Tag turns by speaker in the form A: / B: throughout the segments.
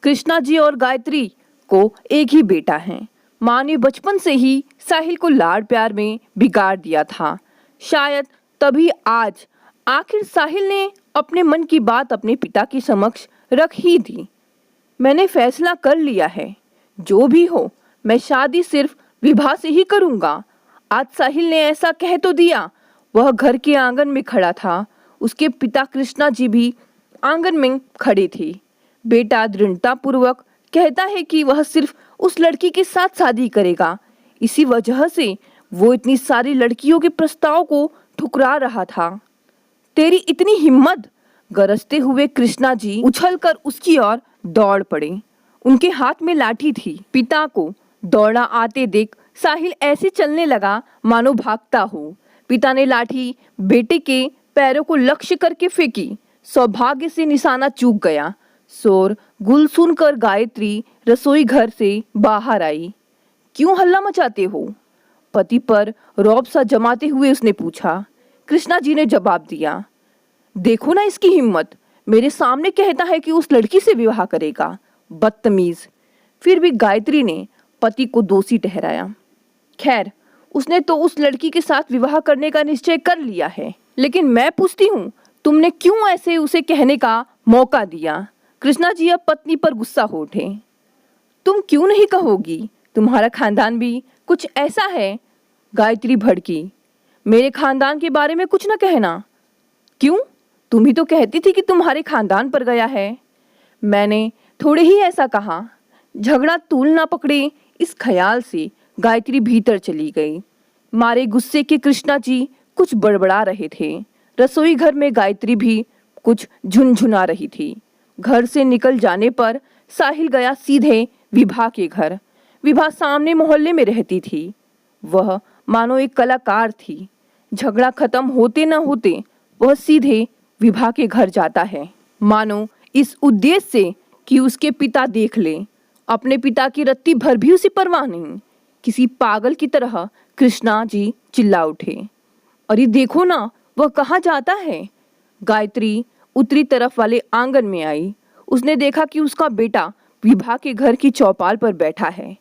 A: कृष्णा जी और गायत्री को एक ही बेटा है। माँ ने बचपन से ही साहिल को लाड प्यार में बिगाड़ दिया था। शायद तभी आज आखिर साहिल ने अपने मन की बात अपने पिता के समक्ष रख ही दी। मैंने फैसला कर लिया है, जो भी हो मैं शादी सिर्फ विभा से ही करूंगा। आज साहिल ने ऐसा कह तो दिया। वह घर के आंगन में खड़ा था। उसके पिता कृष्णा जी भी आंगन में खड़े थे। बेटा दृढ़तापूर्वक कहता है कि वह सिर्फ उस लड़की के साथ शादी करेगा। इसी वजह से वो इतनी सारी लड़कियों के प्रस्ताव को ठुकरा रहा था। तेरी इतनी हिम्मत! गरजते हुए कृष्णा जी उछलकर उसकी ओर दौड़ पड़े। उनके हाथ में लाठी थी। पिता को दौड़ा आते देख साहिल ऐसे चलने लगा मानो भागता हो। पिता ने लाठी बेटे के पैरों को लक्ष्य करके फेंकी। सौभाग्य से निशाना चूक गया। शोर गुल सुनकर गायत्री रसोई घर से बाहर आई। क्यों हल्ला मचाते हो? पति पर रौब सा जमाते हुए उसने पूछा। कृष्णा जी ने जवाब दिया, देखो ना इसकी हिम्मत, मेरे सामने कहता है कि उस लड़की से विवाह करेगा। बदतमीज। फिर भी गायत्री ने पति को दोषी ठहराया। खैर, उसने तो उस लड़की के साथ विवाह करने का निश्चय कर लिया है, लेकिन मैं पूछती हूँ, तुमने क्यों ऐसे उसे कहने का मौका दिया? कृष्णा जी अब पत्नी पर गुस्सा हो उठे। तुम क्यों नहीं कहोगी? तुम्हारा खानदान भी कुछ ऐसा है। गायत्री भड़की। मेरे खानदान के बारे में कुछ न कहना। क्यों? तुम ही तो कहती थी कि तुम्हारे खानदान पर गया है। मैंने थोड़े ही ऐसा कहा। झगड़ा तूल ना पकड़े, इस ख्याल से गायत्री भीतर चली गई। मारे गुस्से के कृष्णा जी कुछ बड़बड़ा रहे थे। रसोई घर में गायत्री भी कुछ झुनझुना रही थी। घर से निकल जाने पर साहिल गया सीधे विभा के घर। विभा सामने मोहल्ले में रहती थी। वह मानो एक कलाकार थी। झगड़ा खत्म होते न होते वह सीधे विभा के घर जाता है, मानो इस उद्देश्य से कि उसके पिता देख ले। अपने पिता की रत्ती भर भी उसे परवाह नहीं। किसी पागल की तरह कृष्णा जी चिल्ला उठे। अरे देखो ना, वह कहाँ जाता है? गायत्री उत्तरी तरफ वाले आंगन में आई। उसने देखा कि उसका बेटा विभा के घर की चौपाल पर बैठा है।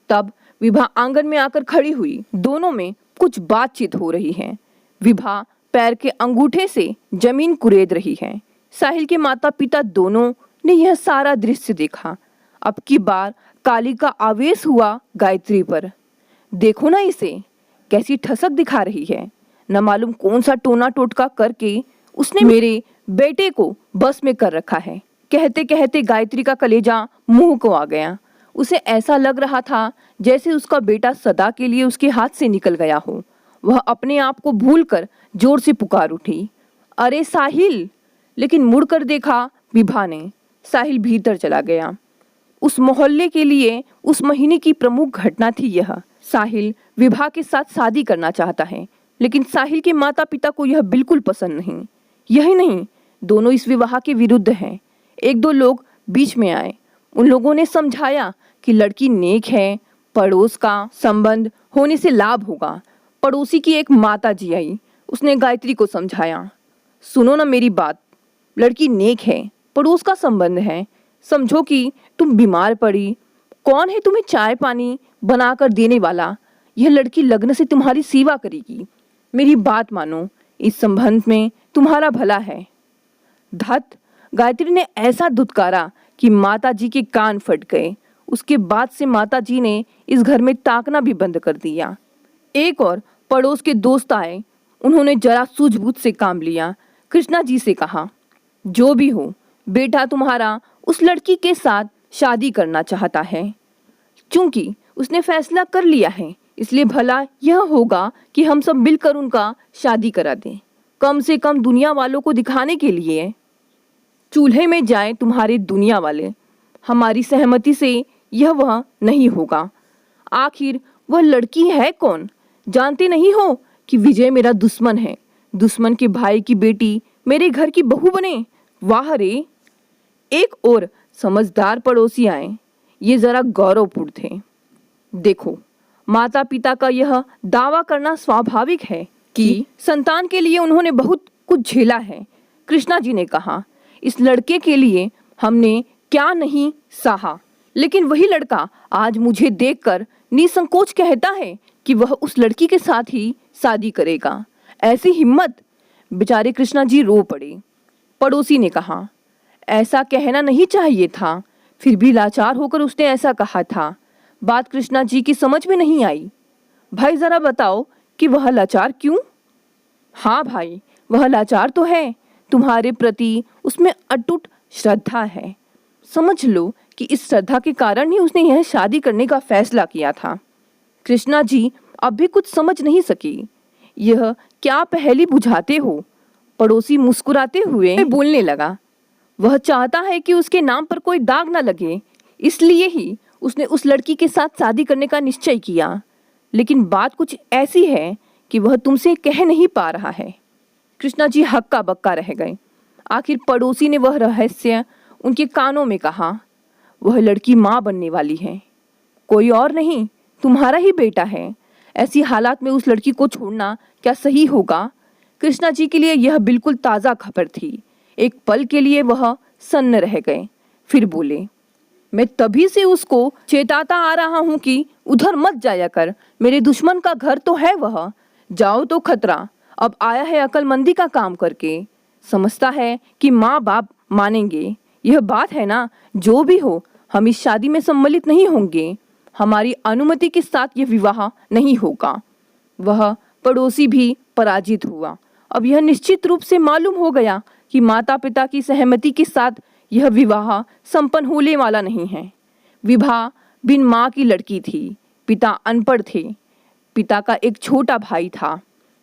A: तब विभा आंगन में आकर खड़ी हुई। दोनों में कुछ बातचीत हो रही है। विभा पैर के अंगूठे से जमीन कुरेद रही है। साहिल के माता पिता दोनों ने यह सारा दृश्य देखा। अब की बार काली का आवेश हुआ गायत्री पर। देखो ना इसे, कैसी ठसक दिखा रही है। न मालूम कौन सा टोना टोटका करके उसने मेरे बेटे को बस में कर रखा है। कहते कहते गायत्री का कलेजा मुंह को आ गया। उसे ऐसा लग रहा था जैसे उसका बेटा सदा के लिए उसके हाथ से निकल गया हो। वह अपने आप को भूलकर जोर से पुकार उठी, अरे साहिल! लेकिन मुड़कर देखा विभा ने। साहिल भीतर चला गया। उस मोहल्ले के लिए उस महीने की प्रमुख घटना थी यह। साहिल विभा के साथ शादी करना चाहता है, लेकिन साहिल के माता पिता को यह बिल्कुल पसंद नहीं। यही नहीं, दोनों इस विवाह के विरुद्ध हैं। एक दो लोग बीच में आए। उन लोगों ने समझाया कि लड़की नेक है, पड़ोस का संबंध होने से लाभ होगा। पड़ोसी की एक माता जी आई। उसने गायत्री को समझाया, सुनो ना मेरी बात, लड़की नेक है, पड़ोस का संबंध है। समझो कि तुम बीमार पड़ी, कौन है तुम्हें चाय पानी बनाकर देने वाला? यह लड़की लग्न से तुम्हारी सेवा करेगी। मेरी बात मानो, इस संबंध में तुम्हारा भला है। धत! गायत्री ने ऐसा धुतकारा कि माताजी के कान फट गए। उसके बाद से माताजी ने इस घर में ताकना भी बंद कर दिया। एक और पड़ोस के दोस्त आए। उन्होंने जरा सूझबूझ से काम लिया। कृष्णा जी से कहा, जो भी हो, बेटा तुम्हारा उस लड़की के साथ शादी करना चाहता है। चूंकि उसने फैसला कर लिया है, इसलिए भला यह होगा कि हम सब मिलकर उनका शादी करा दें। कम से कम दुनिया वालों को दिखाने के लिए। चूल्हे में जाए तुम्हारे दुनिया वाले। हमारी सहमति से यह वह नहीं होगा। आखिर वह लड़की है कौन? जानते नहीं हो कि विजय मेरा दुश्मन है। दुश्मन के भाई की बेटी मेरे घर की बहू बने? वाह रे! एक और समझदार पड़ोसी आए। ये जरा गौरवपूर्ण थे। देखो, माता पिता का यह दावा करना स्वाभाविक है कि संतान के लिए उन्होंने बहुत कुछ झेला है। कृष्णा जी ने कहा, इस लड़के के लिए हमने क्या नहीं सहा। लेकिन वही लड़का आज मुझे देखकर निसंकोच कहता है कि वह उस लड़की के साथ ही शादी करेगा। ऐसी हिम्मत! बेचारे कृष्णा जी रो पड़े। पड़ोसी ने कहा, ऐसा कहना नहीं चाहिए था, फिर भी लाचार होकर उसने ऐसा कहा था। बात कृष्णा जी की समझ में नहीं आई। भाई जरा बताओ कि वह लाचार क्यों? हाँ भाई, वह लाचार तो है, तुम्हारे प्रति उसमें अटूट श्रद्धा है। समझ लो कि इस श्रद्धा के कारण ही उसने यह शादी करने का फैसला किया था। कृष्णा जी अब भी कुछ समझ नहीं सकी। यह क्या पहेली बुझाते हो? पड़ोसी मुस्कुराते हुए बोलने लगा। वह चाहता है कि उसके नाम पर कोई दाग न लगे, इसलिए ही उसने उस लड़की के साथ शादी करने का निश्चय किया। लेकिन बात कुछ ऐसी है कि वह तुमसे कह नहीं पा रहा है। कृष्णा जी हक्का बक्का रह गए। आखिर पड़ोसी ने वह रहस्य उनके कानों में कहा। वह लड़की माँ बनने वाली है, कोई और नहीं, तुम्हारा ही बेटा है। ऐसी हालात में उस लड़की को छोड़ना क्या सही होगा? कृष्णा जी के लिए यह बिल्कुल ताज़ा खबर थी। एक पल के लिए वह सन्न रह गए, फिर बोले, मैं तभी से उसको चेताता आ रहा हूँ कि उधर मत जाया कर, मेरे दुश्मन का घर तो है वह, जाओ तो खतरा। अब आया है अक्लमंदी का काम करके, समझता है कि माँ बाप मानेंगे। यह बात है ना, जो भी हो हम इस शादी में सम्मिलित नहीं होंगे, हमारी अनुमति के साथ यह विवाह नहीं होगा। वह पड़ोसी भी पराजित हुआ। अब यह निश्चित रूप से मालूम हो गया कि माता पिता की सहमति के साथ यह विवाह संपन्न होने वाला नहीं है। विवाह बिन माँ की लड़की थी, पिता अनपढ़ थे। पिता का एक छोटा भाई था,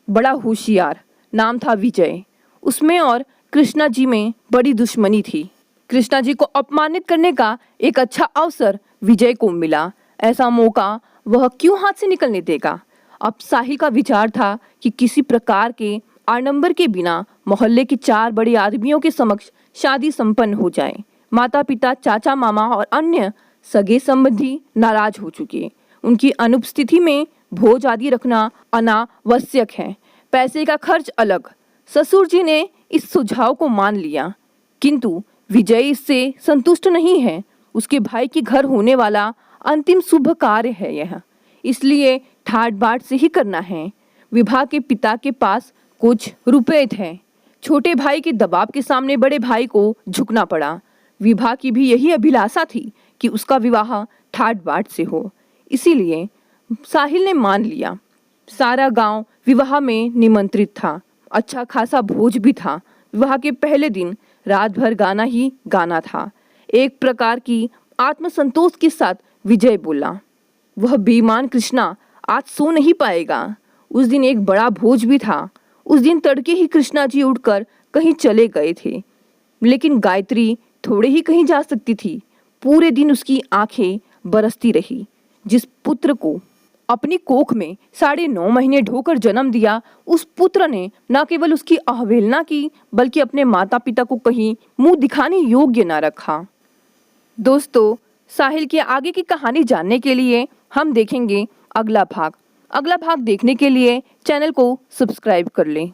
A: बड़ा होशियार, नाम था विजय। उसमें और कृष्णा जी में बड़ी दुश्मनी थी। कृष्णा जी को अपमानित करने का एक अच्छा अवसर विजय को मिला। ऐसा मौका वह क्यों हाथ से निकलने देगा? अब साहिल का विचार था कि किसी प्रकार के आडंबर के बिना मोहल्ले के 4 बड़े आदमियों के समक्ष शादी संपन्न हो जाए। माता पिता, चाचा मामा और अन्य सगे संबंधी नाराज हो चुके। उनकी अनुपस्थिति में भोज आदि रखना अनावश्यक है, पैसे का खर्च अलग। ससुर जी ने इस सुझाव को मान लिया, किंतु विजय इससे संतुष्ट नहीं है। उसके भाई के घर होने वाला अंतिम शुभ कार्य है यह, इसलिए ठाट बाट से ही करना है। विभा के पिता के पास कुछ रुपए थे। छोटे भाई के दबाव के सामने बड़े भाई को झुकना पड़ा। विभा की भी यही अभिलाषा थी कि उसका विवाह ठाट बाट से हो, इसीलिए साहिल ने मान लिया। सारा गांव विवाह में निमंत्रित था। अच्छा खासा भोज भी था। विवाह के पहले दिन रात भर गाना ही गाना था। एक प्रकार की आत्मसंतोष के साथ विजय बोला, वह बेईमान कृष्णा आज सो नहीं पाएगा। उस दिन एक बड़ा भोज भी था। उस दिन तड़के ही कृष्णा जी उठकर कहीं चले गए थे, लेकिन गायत्री थोड़े ही कहीं जा सकती थी। पूरे दिन उसकी आंखें बरसती रही। जिस पुत्र को अपनी कोख में 9.5 महीने ढोकर जन्म दिया, उस पुत्र ने न केवल उसकी अवहेलना की, बल्कि अपने माता पिता को कहीं मुंह दिखाने योग्य न रखा। दोस्तों, साहिल की आगे की कहानी जानने के लिए हम देखेंगे अगला भाग। अगला भाग देखने के लिए चैनल को सब्सक्राइब कर लें।